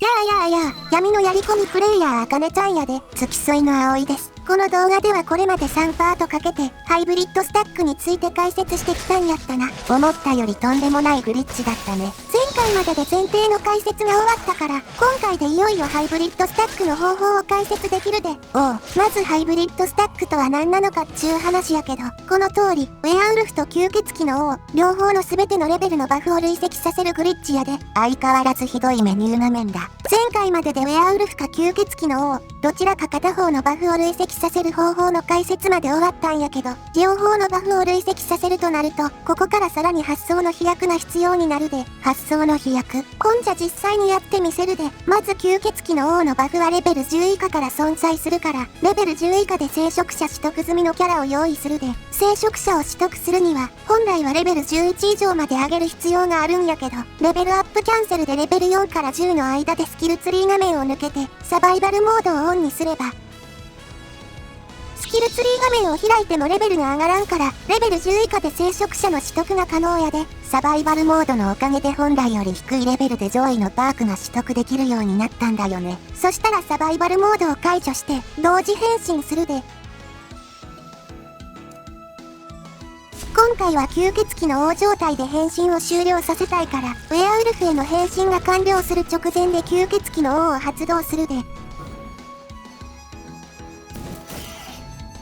やあ闇のやり込みプレイヤーあかねちゃんやで、付き添いの葵です。この動画ではこれまで3パートかけて、ハイブリッドスタックについて解説してきたんやったな。思ったよりとんでもないグリッチだったね。前回までで前提の解説が終わったから、今回でいよいよハイブリッドスタックの方法を解説できるで。まずハイブリッドスタックとは何なのかっちゅう話やけど、この通り、ウェアウルフと吸血鬼の王、両方の全てのレベルのバフを累積させるグリッチやで、相変わらずひどいメニュー画面だ。前回まででウェアウルフか吸血鬼の王、どちらか片方のバフを累積させる方法の解説まで終わったんやけど、両方のバフを累積させるとなると、ここからさらに発想の飛躍が必要になるで、発想の飛躍。今じゃ実際にやってみせるで、まず吸血鬼の王のバフはレベル10以下から存在するから、レベル10以下で聖職者取得済みのキャラを用意するで、聖職者を取得するには、本来はレベル11以上まで上げる必要があるんやけど、レベルアップキャンセルでレベル4から10の間でスキルツリー画面を抜けて、サバイバルモードをオンにすれば、スキルツリー画面を開いてもレベルが上がらんから、レベル10以下で聖職者の取得が可能やで、サバイバルモードのおかげで本来より低いレベルで上位のパークが取得できるようになったんだよね。そしたらサバイバルモードを解除して、同時変身するで。今回は吸血鬼の王状態で変身を終了させたいから、ウェアウルフへの変身が完了する直前で吸血鬼の王を発動するで。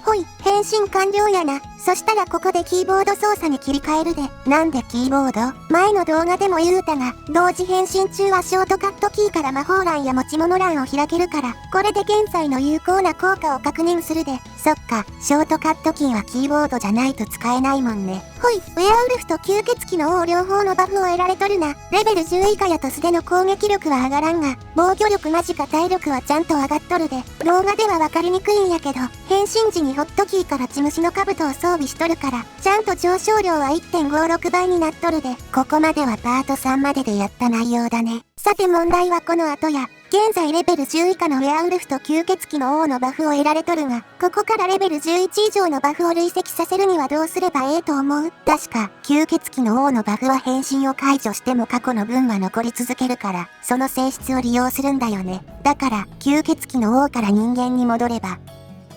ほい、変身完了やな。そしたらここでキーボード操作に切り替えるで。なんでキーボード？前の動画でも言うたが、同時変身中はショートカットキーから魔法欄や持ち物欄を開けるから、これで現在の有効な効果を確認するで。そっか、ショートカットキーはキーボードじゃないと使えないもんね。ほい、ウェアウルフと吸血鬼の王両方のバフを得られとるな。レベル10以下やと素での攻撃力は上がらんが、防御力マジか体力はちゃんと上がっとるで。動画ではわかりにくいんやけど、変身時にホットキーから血虫の兜を装備しとるから、ちゃんと上昇量は 1.56 倍になっとるで。ここまではパート3まででやった内容だね。さて問題はこの後や。現在レベル10以下のウェアウルフと吸血鬼の王のバフを得られとるが、ここからレベル11以上のバフを累積させるにはどうすればええと思う？確か、吸血鬼の王のバフは変身を解除しても過去の分は残り続けるから、その性質を利用するんだよね。だから、吸血鬼の王から人間に戻れば、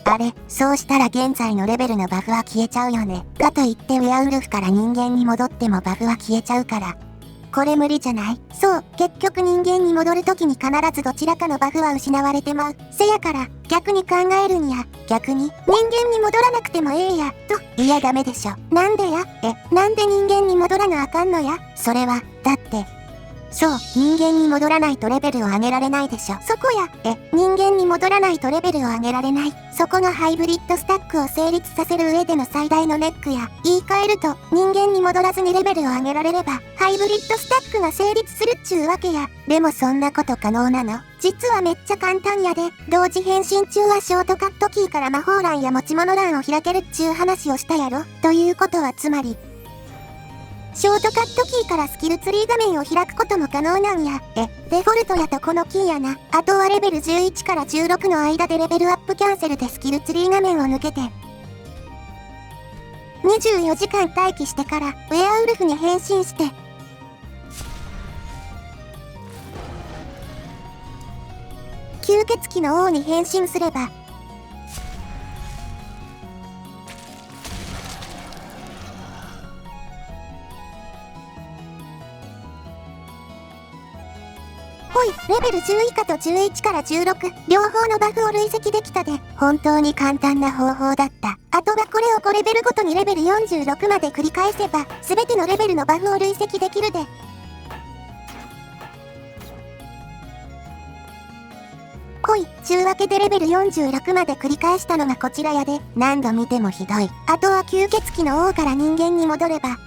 あれ、そうしたら現在のレベルのバフは消えちゃうよね。かといってウェアウルフから人間に戻ってもバフは消えちゃうから。これ無理じゃない？そう、結局人間に戻るときに必ずどちらかのバフは失われてまう。せやから、逆に考えるんや。逆に、人間に戻らなくてもええや、と。いやダメでしょ。なんでや？なんで人間に戻らなあかんのや？それは、だって、そう、人間に戻らないとレベルを上げられないでしょ。そこや。人間に戻らないとレベルを上げられない。そこがハイブリッドスタックを成立させる上での最大のネックや。言い換えると、人間に戻らずにレベルを上げられれば、ハイブリッドスタックが成立するっちゅうわけや。でもそんなこと可能なの？実はめっちゃ簡単やで。同時変身中はショートカットキーから魔法欄や持ち物欄を開けるっちゅう話をしたやろ。ということはつまり、ショートカットキーからスキルツリー画面を開くことも可能なんや。デフォルトやとこのキーやな。あとはレベル11から16の間でレベルアップキャンセルでスキルツリー画面を抜けて、24時間待機してからウェアウルフに変身して、吸血鬼の王に変身すれば、ほい、レベル10以下と11から16、両方のバフを累積できたで、本当に簡単な方法だった。あとはこれを5レベルごとにレベル46まで繰り返せば、すべてのレベルのバフを累積できるで。ほい、ちゅうわけでレベル46まで繰り返したのがこちらやで、何度見てもひどい。あとは吸血鬼の王から人間に戻れば、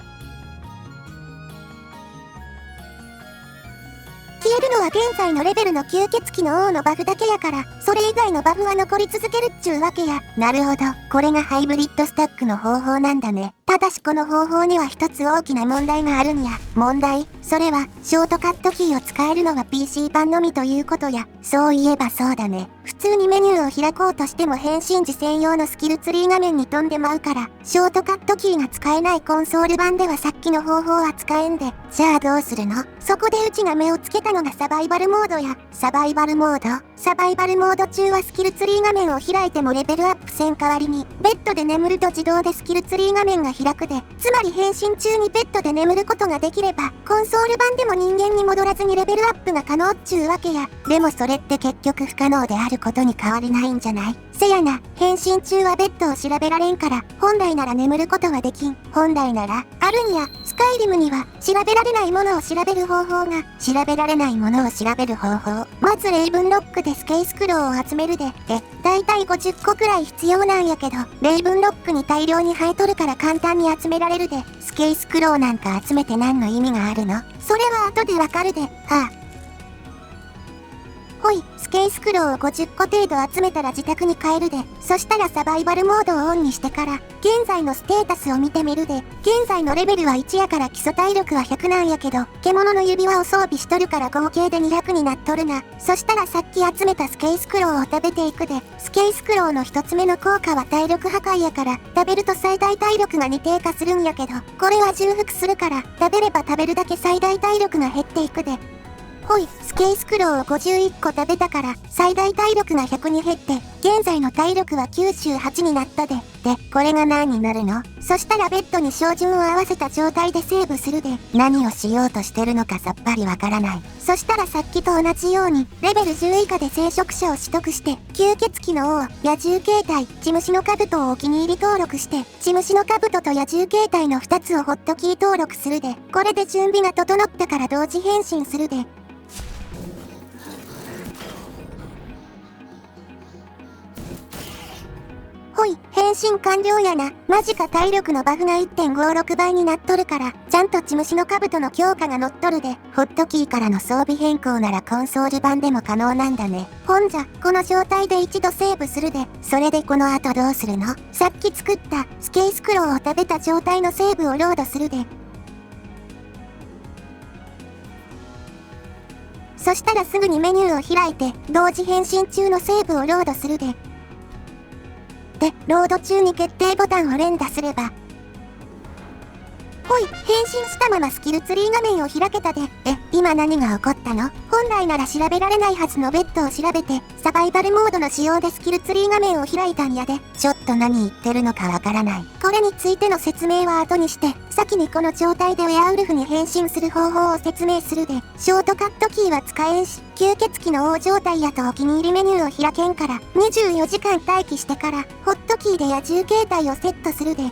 消えるのは現在のレベルの吸血鬼の王のバフだけやから、それ以外のバフは残り続けるっちゅうわけや。なるほど。これがハイブリッドスタックの方法なんだね。ただしこの方法には一つ大きな問題があるんや。問題？それは、ショートカットキーを使えるのは PC 版のみということや。そういえばそうだね。普通にメニューを開こうとしても変身時専用のスキルツリー画面に飛んでまうから、ショートカットキーが使えないコンソール版ではさっきの方法は使えんで。じゃあどうするの？そこでうちが目をつけたのがサバイバルモードや。サバイバルモード中はスキルツリー画面を開いてもレベルアップせん代わりに、ベッドで眠ると自動でスキルツリー画面が開くで、つまり変身中にベッドで眠ることができれば、コンソール版でも人間に戻らずにレベルアップが可能っちゅうわけや。でもそれって結局不可能であることに変わりないんじゃない？せやな、変身中はベッドを調べられんから、本来なら眠ることはできん。本来なら、あるんや。スカイリムには、調べられないものを調べる方法が、調べられないものを調べる方法。まずレイブンロックでスケイスクローを集めるで、だいたい50個くらい必要なんやけど、レイブンロックに大量に生えとるから簡単に集められるで、スケイスクローなんか集めて何の意味があるの？それは後でわかるで、ほい、スケイスクローを50個程度集めたら自宅に帰るで、そしたらサバイバルモードをオンにしてから、現在のステータスを見てみるで、現在のレベルは1やから基礎体力は100なんやけど、獣の指輪を装備しとるから合計で200になっとるな。そしたらさっき集めたスケイスクローを食べていくで、スケイスクローの一つ目の効果は体力破壊やから、食べると最大体力が2低下するんやけど、これは重複するから、食べれば食べるだけ最大体力が減っていくで。ほい、スケイスクローを51個食べたから、最大体力が100に減って、現在の体力は98になったで。で、これが何になるの？そしたらベッドに照準を合わせた状態でセーブするで、何をしようとしてるのかさっぱりわからない。そしたらさっきと同じように、レベル10以下で聖職者を取得して、吸血鬼の王、野獣形態、血虫の兜をお気に入り登録して、血虫の兜と野獣形態の2つをホットキー登録するで、これで準備が整ったから同時変身するで。ほい、変身完了やな。マジか体力のバフが 1.56 倍になっとるから、ちゃんと血虫の兜の強化が乗っとるで、ホットキーからの装備変更ならコンソール版でも可能なんだね。ほんじゃ、この状態で一度セーブするで、それでこの後どうするの？さっき作ったスケイスクローを食べた状態のセーブをロードするで。そしたらすぐにメニューを開いて、同時変身中のセーブをロードするで。で、ロード中に決定ボタンを連打すれば。ほい、変身したままスキルツリー画面を開けたで。今何が起こったの？本来なら調べられないはずのベッドを調べて、サバイバルモードの仕様でスキルツリー画面を開いたんやで。ちょっと何言ってるのかわからない。これについての説明は後にして、先にこの状態でウェアウルフに変身する方法を説明するで。ショートカットキーは使えんし、吸血鬼の王状態やとお気に入りメニューを開けんから、24時間待機してから、ホットキーで野獣形態をセットするで。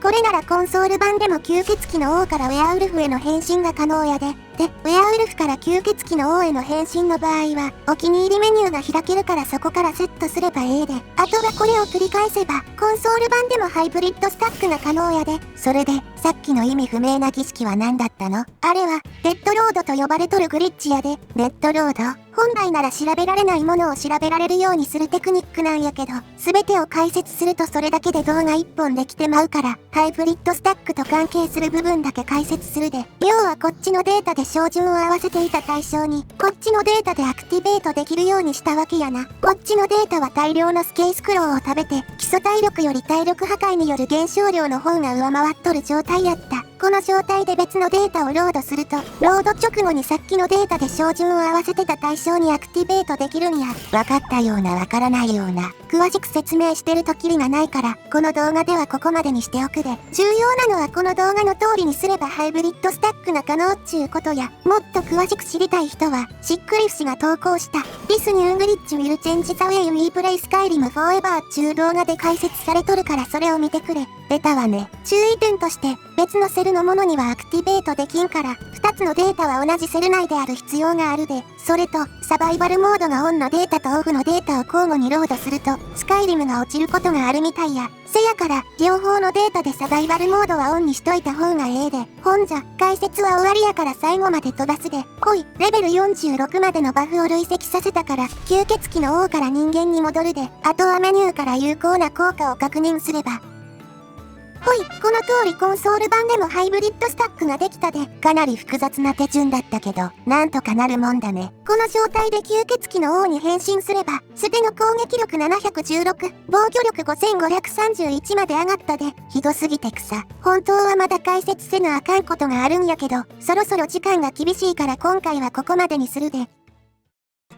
これならコンソール版でも吸血鬼の王からウェアウルフへの変身が可能やで。で、ウェアウルフから吸血鬼の王への変身の場合は、お気に入りメニューが開けるからそこからセットすればええで。あとはこれを繰り返せば、コンソール版でもハイブリッドスタックが可能やで。それで、さっきの意味不明な儀式は何だったの？あれは、デッドロードと呼ばれとるグリッチやで。デッドロード？本来なら調べられないものを調べられるようにするテクニックなんやけど、すべてを解説するとそれだけで動画1本できてまうから、ハイブリッドスタックと関係する部分だけ解説するで。要はこっちのデータで照準を合わせていた対象に、こっちのデータでアクティベートできるようにしたわけやな。こっちのデータは大量のスケイスクローを食べて、基礎体力より体力破壊による減少量の方が上回っとる状態やった。この状態で別のデータをロードすると、ロード直後にさっきのデータで照準を合わせてた対象にアクティベートできるんや。わかったようなわからないような。詳しく説明してるとキリがないから、この動画ではここまでにしておくで。重要なのはこの動画の通りにすればハイブリッドスタックが可能っちゅうことや、もっと詳しく知りたい人は、シックリフ氏が投稿した、This new glitch will change the way we play Skyrim forever っちゅう動画で解説されとるからそれを見てくれ。出たわね。注意点として、別のセルのものにはアクティベートできんから、2つのデータは同じセル内である必要があるで、それと、サバイバルモードがオンのデータとオフのデータを交互にロードすると、スカイリムが落ちることがあるみたいや。せやから、両方のデータでサバイバルモードはオンにしといた方がええで。ほんじゃ、解説は終わりやから最後まで飛ばすで。ほい、レベル46までのバフを累積させたから、吸血鬼の王から人間に戻るで。あとはメニューから有効な効果を確認すれば。ほい、この通りコンソール版でもハイブリッドスタックができたで、かなり複雑な手順だったけど、なんとかなるもんだね。この状態で吸血鬼の王に変身すれば、素手の攻撃力716、防御力5531まで上がったで、ひどすぎて草。本当はまだ解説せなあかんことがあるんやけど、そろそろ時間が厳しいから今回はここまでにするで。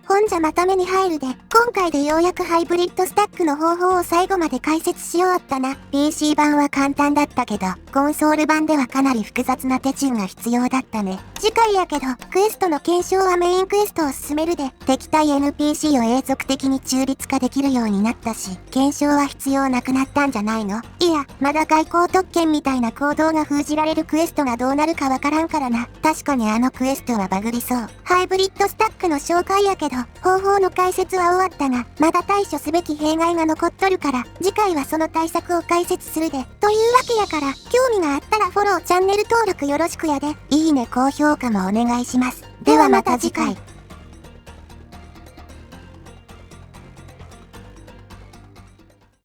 ほんじゃまとめに入るで、今回でようやくハイブリッドスタックの方法を最後まで解説し終わったな。PC 版は簡単だったけど、コンソール版ではかなり複雑な手順が必要だったね。次回やけど、クエストの検証はメインクエストを進めるで、敵対 NPC を永続的に中立化できるようになったし、検証は必要なくなったんじゃないの？いや、まだ外交特権みたいな行動が封じられるクエストがどうなるかわからんからな。確かにあのクエストはバグりそう。ハイブリッドスタックの紹介やけど、方法の解説は終わったが、まだ対処すべき弊害が残っとるから、次回はその対策を解説するで。というわけやから、興味があったらフォロー、チャンネル登録よろしくやで。いいね、高評価もお願いします。ではまた次回。